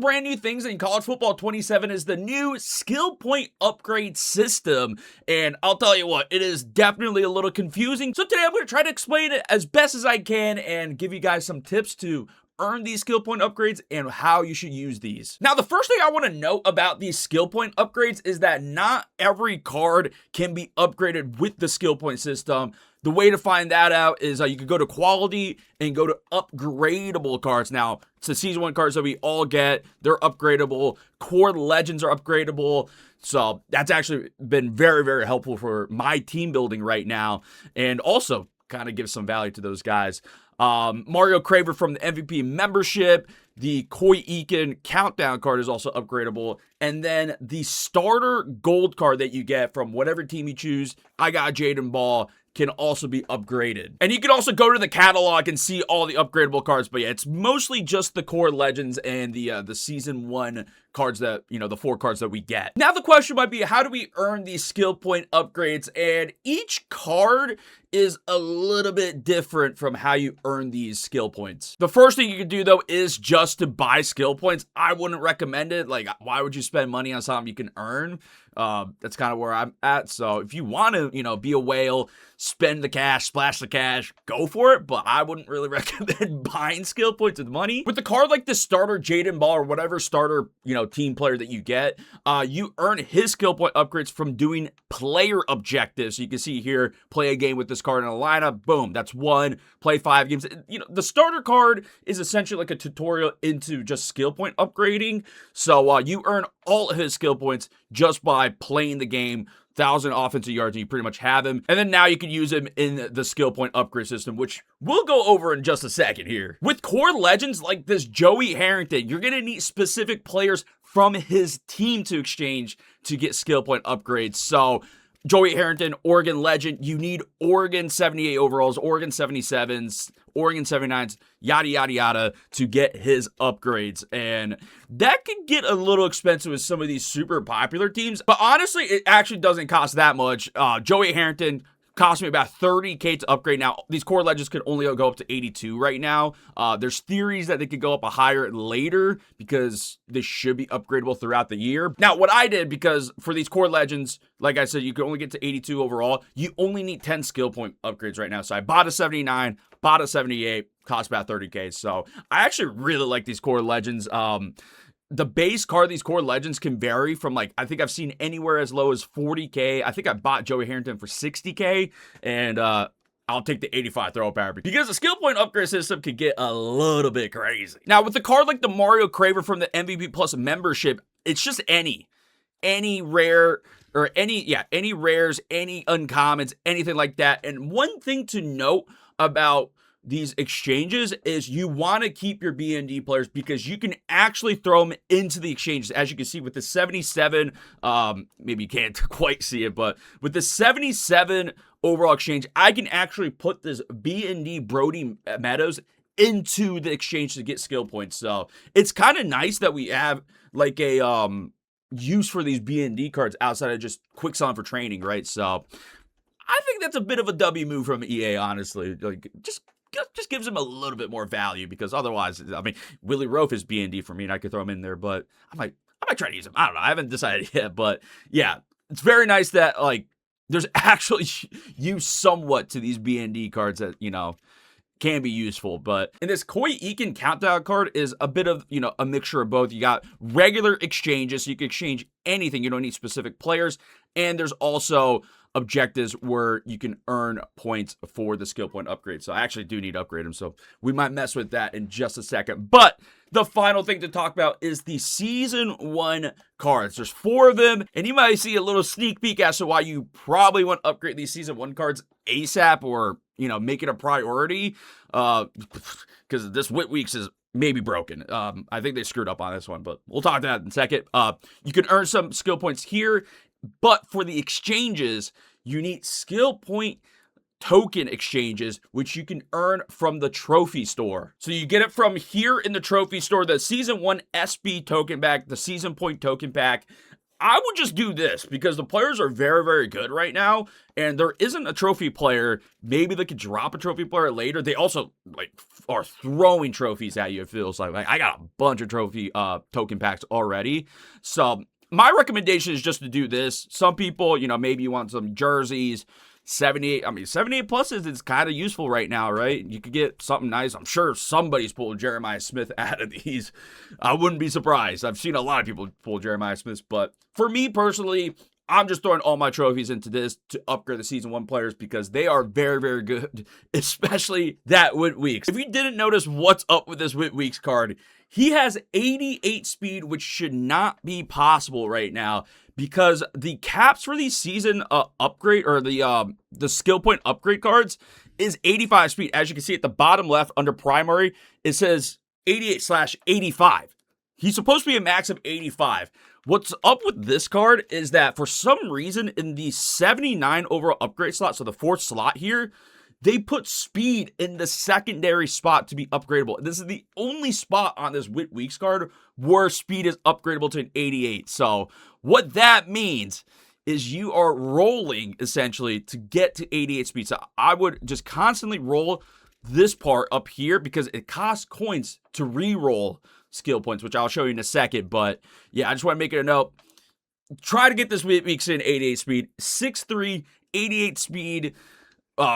brand new things in College Football 27 is the new skill point upgrade system. And I'll tell you what, it is definitely a little confusing. So today I'm going to try to explain it as best as I can and give you guys some tips to earn these skill point upgrades and how you should use these. Now, the first thing I want to note about these skill point upgrades is that not every card can be upgraded with the skill point system. The way to find that out is you could go to quality and go to upgradable cards. Now, it's the season 1 cards that we all get. They're upgradable. Core legends are upgradable. So that's actually been very, very helpful for my team building right now. And also kind of gives some value to those guys. Mario Craver from the MVP membership. The Koi Eakin countdown card is also upgradable. And then the starter gold card that you get from whatever team you choose. I got Jaden Ball, can also be upgraded. And you can also go to the catalog and see all the upgradable cards. But yeah, it's mostly just the core legends and the season 1 cards that, the 4 cards that we get. Now the question might be, how do we earn these skill point upgrades? And each card is a little bit different from how you earn these skill points. The first thing you can do though is just to buy skill points. I wouldn't recommend it. Like, why would you spend money on something you can earn? That's kind of where I'm at. So if you want to, be a whale, spend the cash, splash the cash, go for it. But I wouldn't really recommend buying skill points with money. With the card like the starter Jaden Ball or whatever starter, team player that you get, you earn his skill point upgrades from doing player objectives. So you can see here, play a game with this card in a lineup. Boom, that's 1. Play 5 games. The starter card is essentially like a tutorial into just skill point upgrading. So you earn all of his skill points just by playing the game. 1,000 offensive yards, and you pretty much have him. And then now you can use him in the skill point upgrade system, which we'll go over in just a second here. With core legends like this Joey Harrington, you're going to need specific players from his team to exchange to get skill point upgrades. So Joey Harrington, Oregon legend, you need Oregon 78 overalls, Oregon 77s, Oregon 79s, yada, yada, yada, to get his upgrades. And that can get a little expensive with some of these super popular teams. But honestly, it actually doesn't cost that much. Joey Harrington cost me about $30K to upgrade. Now, these core legends could only go up to 82 right now. There's theories that they could go up a higher later because they should be upgradable throughout the year. Now, what I did, because for these core legends, like I said, you can only get to 82 overall. You only need 10 skill point upgrades right now. So I bought a 79, bought a 78, cost about $30K. So I actually really like these core legends. The base card, these core legends can vary from I think I've seen anywhere as low as 40K. I think I bought Joey Harrington for 60K, and I'll take the 85 throw power because the skill point upgrade system can get a little bit crazy. Now, with the card like the Mario Craver from the MVP Plus membership, it's just any rare or any rares, any uncommons, anything like that. And one thing to note about these exchanges is you want to keep your BND players because you can actually throw them into the exchanges. As you can see with the 77, maybe you can't quite see it, but with the 77 overall exchange, I can actually put this BND Brody Meadows into the exchange to get skill points. So it's kind of nice that we have like a use for these BND cards outside of just quick selling for training, right? So I think that's a bit of a W move from EA, honestly. Just gives him a little bit more value because otherwise, Willie Roaf is BND for me and I could throw him in there, but I might try to use him. I don't know. I haven't decided yet, but yeah, it's very nice that there's actually use somewhat to these BND cards that, can be useful. But in this Koi Eakin countdown card is a bit of, a mixture of both. You got regular exchanges, so you can exchange anything. You don't need specific players. And there's also objectives where you can earn points for the skill point upgrade. So I actually do need to upgrade them. So we might mess with that in just a second. But the final thing to talk about is the season 1 cards. There's 4 of them, and you might see a little sneak peek as to why you probably want to upgrade these season 1 cards ASAP or, make it a priority. Because this Wit Weeks is maybe broken. I think they screwed up on this one, but we'll talk to that in a second. You can earn some skill points here, but for the exchanges, you need skill point token exchanges, which you can earn from the trophy store. So you get it from here in the trophy store, the season 1 SB token pack, the season point token pack. I would just do this because the players are very, very good right now, and there isn't a trophy player. Maybe they could drop a trophy player later. They also like are throwing trophies at you. It feels like I got a bunch of trophy token packs already. So my recommendation is just to do this. Some people, maybe you want some jerseys. 78, 78 plus is kind of useful right now, right? You could get something nice. I'm sure somebody's pulling Jeremiah Smith out of these. I wouldn't be surprised. I've seen a lot of people pull Jeremiah Smith, but for me personally, I'm just throwing all my trophies into this to upgrade the Season 1 players because they are very, very good, especially that Whit Weeks. If you didn't notice what's up with this Whit Weeks card, he has 88 speed, which should not be possible right now because the caps for these season upgrade or the skill point upgrade cards is 85 speed. As you can see at the bottom left under primary, it says 88/85. He's supposed to be a max of 85. What's up with this card is that for some reason in the 79 overall upgrade slot, so the fourth slot here, they put speed in the secondary spot to be upgradable. This is the only spot on this Whit Weeks card where speed is upgradable to an 88. So what that means is you are rolling essentially to get to 88 speed. So I would just constantly roll this part up here because it costs coins to re-roll skill points, which I'll show you in a second. But yeah, I just want to make it a note. Try to get this Whit Weeks in 88 speed, 6'3", 88 speed.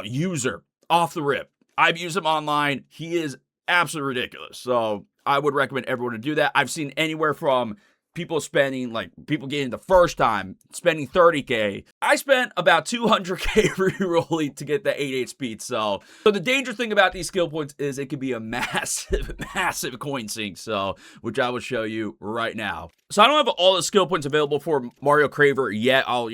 User off the rip. I've used him online. He is absolutely ridiculous. So I would recommend everyone to do that. I've seen anywhere from people spending, people getting the first time, spending 30K. I spent about 200K re-rolling to get the 88 speed. So the dangerous thing about these skill points is it could be a massive, massive coin sink. So, which I will show you right now. So I don't have all the skill points available for Mario Craver yet. I'll,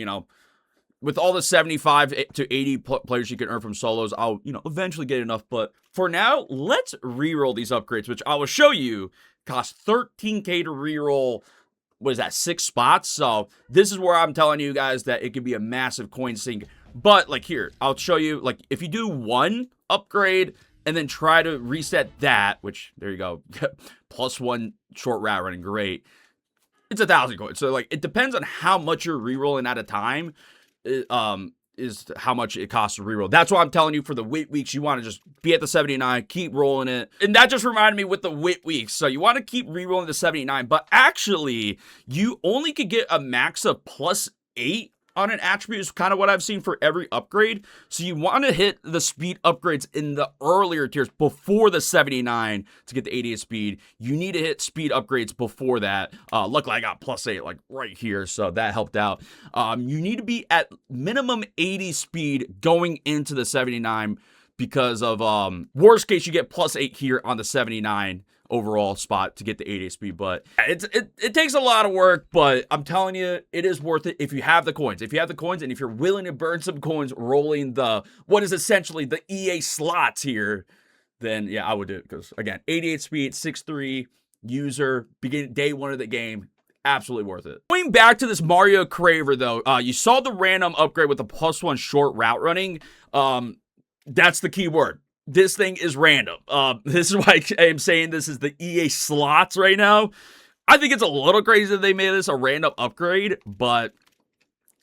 with all the 75 to 80 players you can earn from solos, I'll, eventually get enough. But for now, let's reroll these upgrades, which I will show you cost 13K to reroll. What is that, 6 spots? So this is where I'm telling you guys that it could be a massive coin sink. But here, I'll show you, if you do one upgrade and then try to reset that, which, there you go, +1 short route running, great. It's 1,000 coins. So it depends on how much you're rerolling at a time. Is how much it costs to reroll. That's why I'm telling you for the Whit Weeks, you want to just be at the 79, keep rolling it. And that just reminded me with the Whit Weeks. So you want to keep rerolling the 79, but actually you only could get a max of +8 on an attribute is kind of what I've seen for every upgrade. So you want to hit the speed upgrades in the earlier tiers before the 79 to get the 88 speed. You need to hit speed upgrades before that. Luckily I got +8 right here, so that helped out. You need to be at minimum 80 speed going into the 79 because of worst case you get +8 here on the 79 overall spot to get the 88 speed. But it takes a lot of work, but I'm telling you, it is worth it if you have the coins. If you have the coins and if you're willing to burn some coins rolling what is essentially the EA slots here, then yeah, I would do it. Because again, 88 speed, 6'3", user, beginning day 1 of the game, absolutely worth it. Going back to this Mario Craver though, you saw the random upgrade with the +1 short route running. That's the key word. This thing is random. This is why I am saying this is the EA slots right now. I think it's a little crazy that they made this a random upgrade, but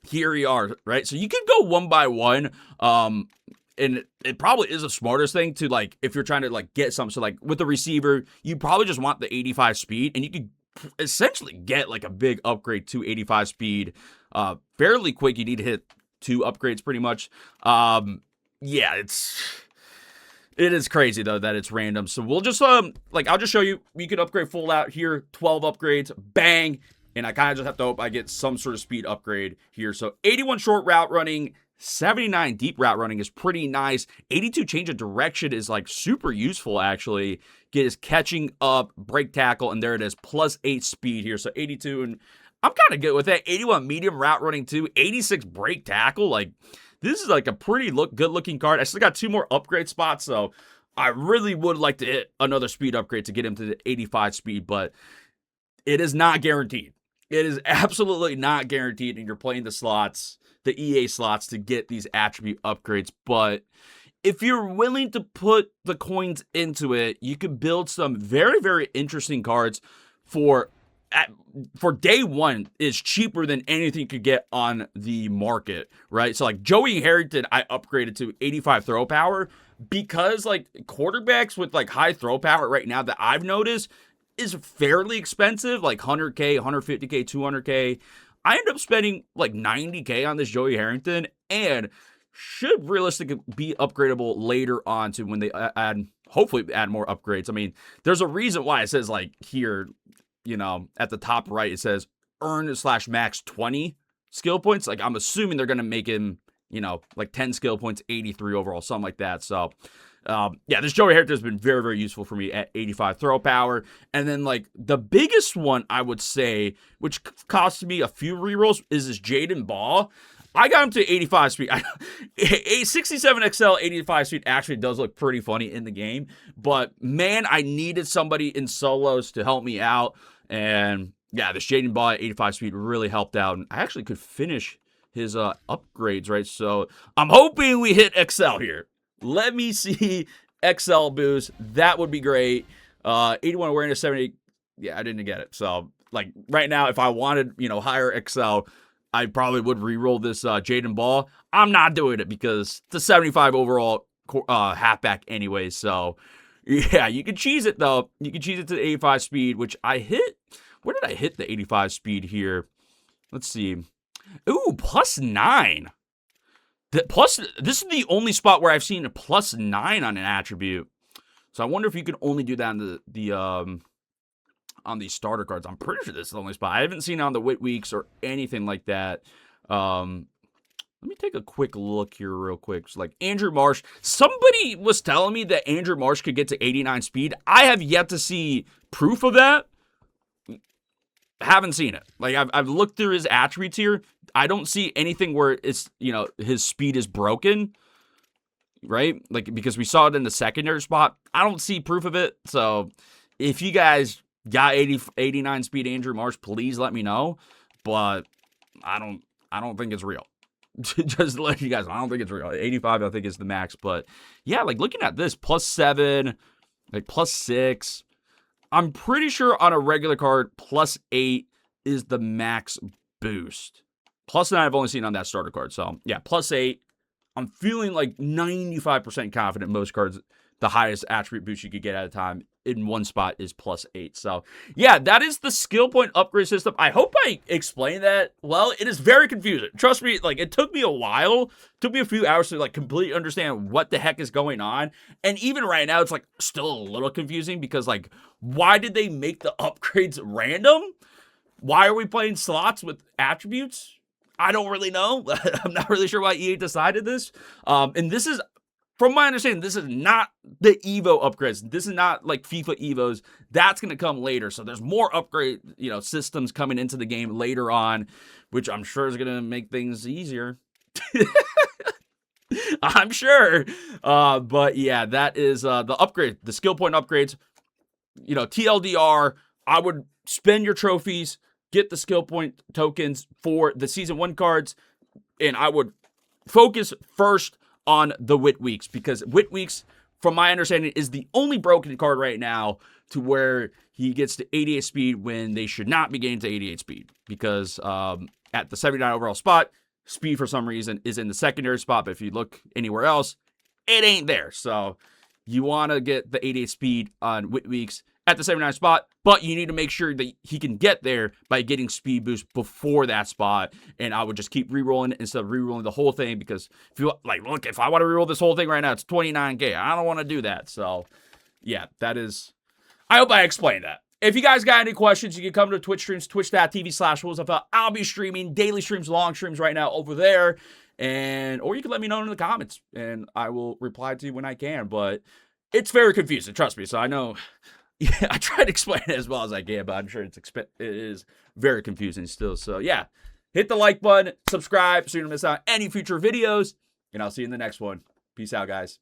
here we are, right? So you could go one by one, and it probably is the smartest thing to, if you're trying to, get something. So, with the receiver, you probably just want the 85 speed, and you could essentially get, a big upgrade to 85 speed fairly quick. You need to hit 2 upgrades pretty much. Yeah, it is crazy, though, that it's random. So we'll just, I'll just show you. You can upgrade full out here. 12 upgrades. Bang. And I kind of just have to hope I get some sort of speed upgrade here. So 81 short route running. 79 deep route running is pretty nice. 82 change of direction is, super useful, actually. Get his catching up, break tackle, and there it is. +8 speed here. So 82, and I'm kind of good with that. 81 medium route running, too. 86 break tackle. This is a pretty good-looking card. I still got 2 more upgrade spots, so I really would like to hit another speed upgrade to get him to the 85 speed, but it is not guaranteed. It is absolutely not guaranteed, and you're playing the slots, the EA slots, to get these attribute upgrades. But if you're willing to put the coins into it, you can build some very, very interesting cards for for day one is cheaper than anything you could get on the market, right? So like Joey Harrington, I upgraded to 85 throw power because like quarterbacks with like high throw power right now that I've noticed is fairly expensive, like 100K, 150K, 200K. I end up spending like 90K on this Joey Harrington and should realistically be upgradable later on to when they hopefully add more upgrades. I mean, there's a reason why it says like here, at the top right, it says earn/max 20 skill points. Like I'm assuming they're going to make him, like 10 skill points, 83 overall, something like that. So this Joey Harrington has been very, very useful for me at 85 throw power. And then like the biggest one I would say, which cost me a few rerolls, is this Jaden Ball. I got him to 85 speed. A 67 XL 85 speed actually does look pretty funny in the game. But man, I needed somebody in solos to help me out. And yeah, this Jaden Ball at 85 speed really helped out. And I actually could finish his upgrades, right? So I'm hoping we hit XL here. Let me see XL boost. That would be great. 81 awareness, 78. Yeah, I didn't get it. So like right now, if I wanted, higher XL, I probably would re-roll this Jaden Ball. I'm not doing it because it's a 75 overall halfback anyway. So, yeah, you can cheese it, though. You can cheese it to the 85 speed, which I hit. Where did I hit the 85 speed here? Let's see. Ooh, +9. This is the only spot where I've seen a +9 on an attribute. So I wonder if you can only do that on the starter cards. I'm pretty sure this is the only spot. I haven't seen it on the Wit Weeks or anything like that. Let me take a quick look here real quick. So like Andrew Marsh. Somebody was telling me that Andrew Marsh could get to 89 speed. I have yet to see proof of that. Haven't seen it. Like I've looked through his attributes here. I don't see anything where it's, his speed is broken. Right? Like because we saw it in the secondary spot. I don't see proof of it. So if you guys got 89 speed Andrew Marsh, please let me know. But I don't think it's real. Just to let you guys know, I don't think it's real. 85, I think, is the max. But yeah, like looking at this, +7, like +6. I'm pretty sure on a regular card, +8 is the max boost. +9 I've only seen on that starter card. So yeah, +8. I'm feeling like 95% confident most cards, the highest attribute boost you could get at a time in one spot is +8. So yeah, that is the skill point upgrade system. I hope I explained that well. It is very confusing. Trust me, like it took me a while. It took me a few hours to like completely understand what the heck is going on. And even right now, it's like still a little confusing because like, why did they make the upgrades random? Why are we playing slots with attributes? I don't really know. I'm not really sure why EA decided this. And this is, from my understanding, this is not the Evo upgrades. This is not like FIFA Evos. That's going to come later. So there's more upgrade, systems coming into the game later on, which I'm sure is going to make things easier. I'm sure. But yeah, that is the upgrade, the skill point upgrades. TLDR, I would spend your trophies, get the skill point tokens for the Season 1 cards, and I would focus first on the Wit Weeks, because Wit Weeks, from my understanding, is the only broken card right now to where he gets to 88 speed when they should not be getting to 88 speed, because at the 79 overall spot, speed for some reason is in the secondary spot, but if you look anywhere else, it ain't there. So you want to get the 88 speed on Wit Weeks at the 79 spot, but you need to make sure that he can get there by getting speed boost before that spot. And I would just keep re-rolling instead of re-rolling the whole thing, because if you like, look, if I want to re-roll this whole thing right now, it's 29K. I don't want to do that. So yeah, that is, I hope I explained that. If you guys got any questions, you can come to Twitch streams, twitch.tv/WheelzFL. I'll be streaming daily streams, long streams right now over there. Or you can let me know in the comments and I will reply to you when I can. But it's very confusing, trust me. So I know, yeah, I try to explain it as well as I can, but I'm sure it is very confusing still. So yeah, hit the like button, subscribe so you don't miss out on any future videos, and I'll see you in the next one. Peace out, guys.